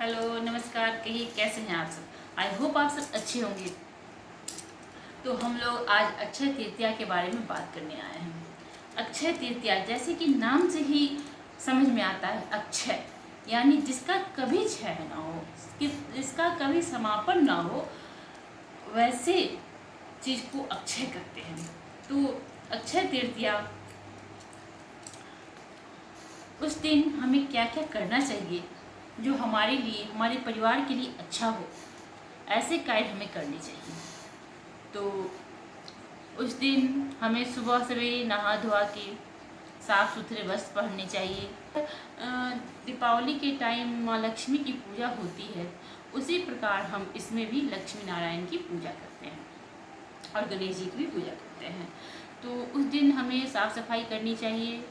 Hello नमस्कार, कहिए कैसे हैं आप सब। आई होप आप सब अच्छे होंगे। तो हम लोग आज अक्षय तृतीया के बारे में बात करने आए हैं। अक्षय तृतीया जैसे कि नाम से ही समझ में आता है, अक्षय यानी जिसका कभी क्षय ना हो, जिसका कभी समापन ना हो, वैसे चीज को अक्षय कहते हैं। तो अक्षय तृतीया उस दिन हमें क्या क्या करना चाहिए जो हमारे लिए, हमारे परिवार के लिए अच्छा हो, ऐसे कार्य हमें करने चाहिए। तो उस दिन हमें सुबह सवेरे नहा धोआ के साफ सुथरे वस्त्र पहनने चाहिए। दीपावली के टाइम माँ लक्ष्मी की पूजा होती है, उसी प्रकार हम इसमें भी लक्ष्मी नारायण की पूजा करते हैं और गणेश जी की भी पूजा करते हैं। तो उस दिन हमें साफ सफाई करनी चाहिए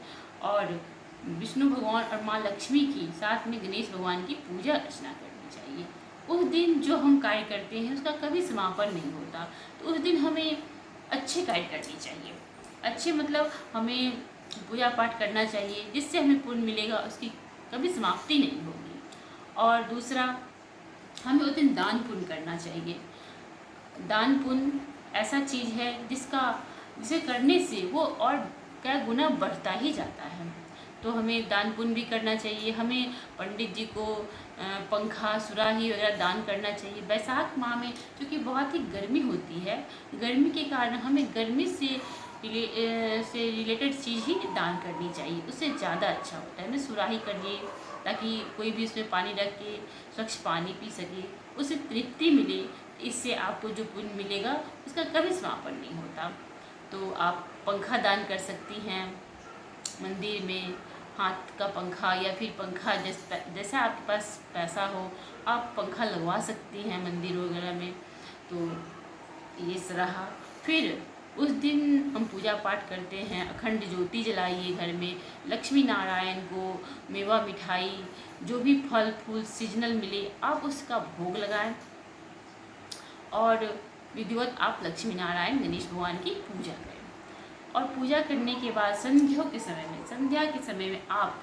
और विष्णु भगवान और माँ लक्ष्मी की साथ में गणेश भगवान की पूजा अर्चना करनी चाहिए। उस दिन जो हम कार्य करते हैं उसका कभी समापन नहीं होता, तो उस दिन हमें अच्छे कार्य करने चाहिए। अच्छे मतलब हमें पूजा पाठ करना चाहिए जिससे हमें पुण्य मिलेगा, उसकी कभी समाप्ति नहीं होगी। और दूसरा, हमें उस दिन दान पुण्य करना चाहिए। दान पुण्य ऐसा चीज़ है जिसे करने से वो और क्या गुना बढ़ता ही जाता है। तो हमें दान पुण्य भी करना चाहिए। हमें पंडित जी को पंखा सुराही वगैरह दान करना चाहिए। बैसाख माह में क्योंकि बहुत ही गर्मी होती है, गर्मी के कारण हमें गर्मी से रिलेटेड चीज़ ही दान करनी चाहिए, उससे ज़्यादा अच्छा होता है। हमें सुराही करिए ताकि कोई भी उसमें पानी रख के स्वच्छ पानी पी सके, उसे तृप्ति मिले। इससे आपको जो पुण्य मिलेगा उसका कभी समापन नहीं होता। तो आप पंखा दान कर सकती हैं मंदिर में, हाथ का पंखा या फिर पंखा जैसा आपके पास पैसा हो आप पंखा लगवा सकती हैं मंदिर वगैरह में। तो ये रहा। फिर उस दिन हम पूजा पाठ करते हैं, अखंड ज्योति जलाइए घर में, लक्ष्मी नारायण को मेवा मिठाई जो भी फल फूल सीजनल मिले आप उसका भोग लगाएं और विधिवत आप लक्ष्मी नारायण गणेश भगवान की पूजा करें। और पूजा करने के बाद संध्या के समय में आप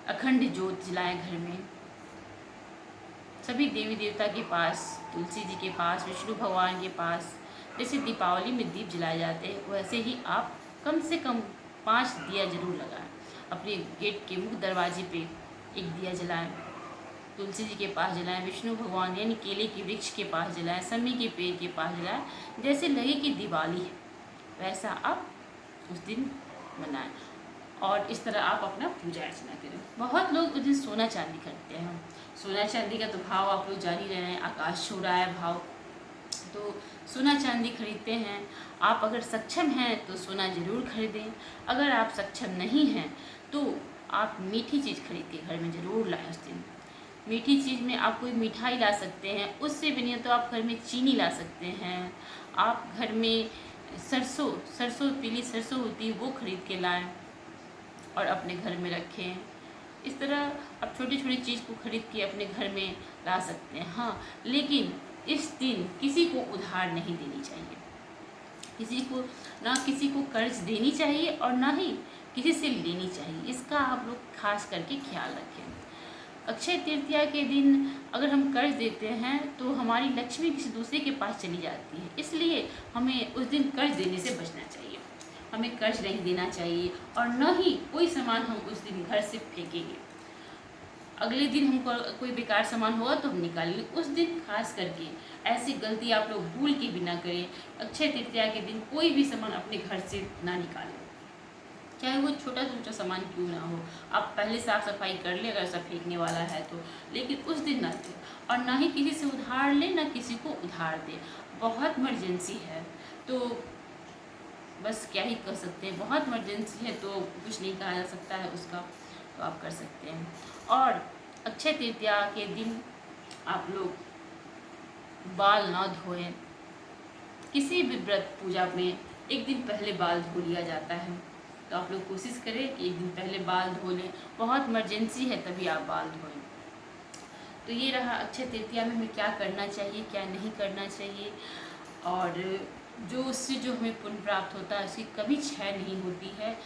अखंड ज्योत जलाएं घर में। सभी देवी देवता के पास, तुलसी जी के पास, विष्णु भगवान के पास जैसे दीपावली में दीप जलाए जाते हैं वैसे ही आप कम से कम 5 दिया जरूर लगाएं। अपने गेट के मुख्य दरवाजे पे एक दिया जलाएं, तुलसी जी के पास जलाएं, विष्णु भगवान यानी केले के वृक्ष के पास जलाएं, समी के पेड़ के पास जलाएं। जैसे लगे कि दिवाली है वैसा आप उस दिन मनाएं और इस तरह आप अपना पूजा अर्चना करें। बहुत लोग उस दिन सोना चांदी खरीदते हैं। सोना चांदी का तो भाव आप लोग जान ही रहे हैं, आकाश छू रहा है भाव। तो सोना चांदी खरीदते हैं। आप अगर सक्षम हैं तो सोना ज़रूर खरीदें। अगर आप सक्षम नहीं हैं तो आप मीठी चीज़ खरीद के घर में ज़रूर लाएं उस दिन। मीठी चीज़ में आप कोई मिठाई ला सकते हैं, उससे भी नहीं तो आप घर में चीनी ला सकते हैं। आप घर में सरसों पीली सरसों होती है वो खरीद के लाएं और अपने घर में रखें। इस तरह आप छोटी छोटी चीज़ को खरीद के अपने घर में ला सकते हैं। हाँ, लेकिन इस दिन किसी को उधार नहीं देनी चाहिए, किसी को कर्ज देनी चाहिए और ना ही किसी से लेनी चाहिए। इसका आप लोग खास करके ख्याल रखें। अक्षय तृतीया के दिन अगर हम कर्ज देते हैं तो हमारी लक्ष्मी किसी दूसरे के पास चली जाती है, इसलिए हमें उस दिन कर्ज देने से बचना चाहिए। हमें कर्ज नहीं देना चाहिए और न ही कोई सामान हम उस दिन घर से फेंकेंगे। अगले दिन हमको कोई बेकार सामान होगा तो हम निकालेंगे। उस दिन खास करके ऐसी गलती आप लोग भूल के भी ना करें। अक्षय तृतीया के दिन कोई भी सामान अपने घर से ना निकालें, चाहे वो छोटा छोटा सामान क्यों ना हो। आप पहले साफ सफाई कर ले अगर सब फेंकने वाला है तो, लेकिन उस दिन ना दें और ना ही किसी से उधार लें, ना किसी को उधार दें। बहुत इमरजेंसी है तो बस क्या ही कर सकते हैं, बहुत इमरजेंसी है तो कुछ नहीं कहा जा सकता है उसका, तो आप कर सकते हैं। और अक्षय तृतीया के दिन आप लोग बाल ना धोएं। किसी भी व्रत पूजा में एक दिन पहले बाल धो लिया जाता है, तो आप लोग कोशिश करें कि एक दिन पहले बाल धो लें। बहुत इमरजेंसी है तभी आप बाल धोएं। तो ये रहा अक्षय तृतीया में हमें क्या करना चाहिए, क्या नहीं करना चाहिए। और उससे जो हमें पुण्य प्राप्त होता है उसकी कभी क्षय नहीं होती है।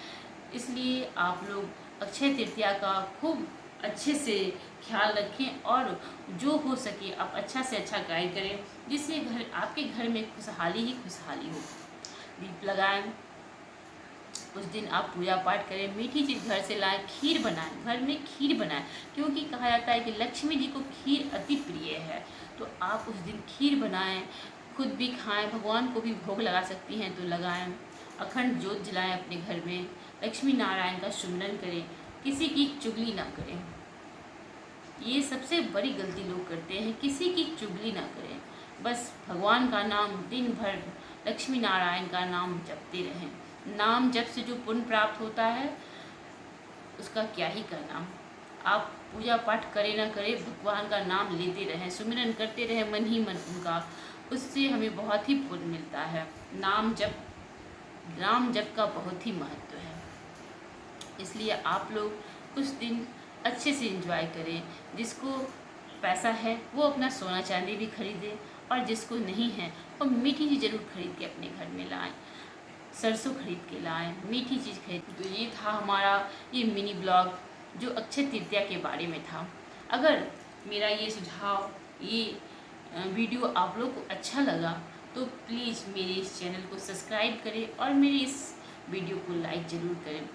इसलिए आप लोग अक्षय तृतीया का खूब अच्छे से ख्याल रखें और जो हो सके आप अच्छा से अच्छा गाइड करें, जिससे आपके घर में खुशहाली ही खुशहाली हो। दीप लगाएं, उस दिन आप पूजा पाठ करें, मीठी चीज़ घर से लाएं, खीर बनाएं, घर में खीर बनाएं, क्योंकि कहा जाता है कि लक्ष्मी जी को खीर अति प्रिय है। तो आप उस दिन खीर बनाएं, खुद भी खाएं, भगवान को भी भोग लगा सकती हैं तो लगाएं। अखंड जोत जलाएं अपने घर में, लक्ष्मी नारायण का सुमिरन करें, किसी की चुगली ना करें। ये सबसे बड़ी गलती लोग करते हैं, किसी की चुगली ना करें, बस भगवान का नाम दिन भर, लक्ष्मी नारायण का नाम जपते रहें। नाम जप से जो पुण्य प्राप्त होता है उसका क्या ही कहना। आप पूजा पाठ करें ना करें, भगवान का नाम लेते रहें, सुमिरन करते रहें मन ही मन उनका, उससे हमें बहुत ही पुण्य मिलता है। नाम जप का बहुत ही महत्व है। इसलिए आप लोग कुछ दिन अच्छे से एंजॉय करें। जिसको पैसा है वो अपना सोना चांदी भी खरीदे, और जिसको नहीं है वो मीठी चीज़ जरूर खरीद के अपने घर में लाएं, सरसों खरीद के लाएं, मीठी चीज़ खरीद। तो ये था हमारा ये मिनी ब्लॉग जो अक्षय तृतीया के बारे में था। अगर मेरा ये सुझाव, ये वीडियो आप लोग को अच्छा लगा तो प्लीज़ मेरे इस चैनल को सब्सक्राइब करें और मेरे इस वीडियो को लाइक ज़रूर करें,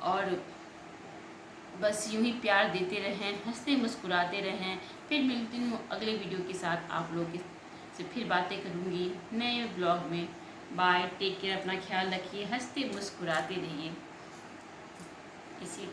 और बस यूं ही प्यार देते रहें, हंसते मुस्कुराते रहें। फिर मिलती हूँ अगले वीडियो के साथ, आप लोग से फिर बातें करूँगी नए ब्लॉग में। बाय, टेक केयर, अपना ख्याल रखिए, हंसते मुस्कुराते रहिए। इसी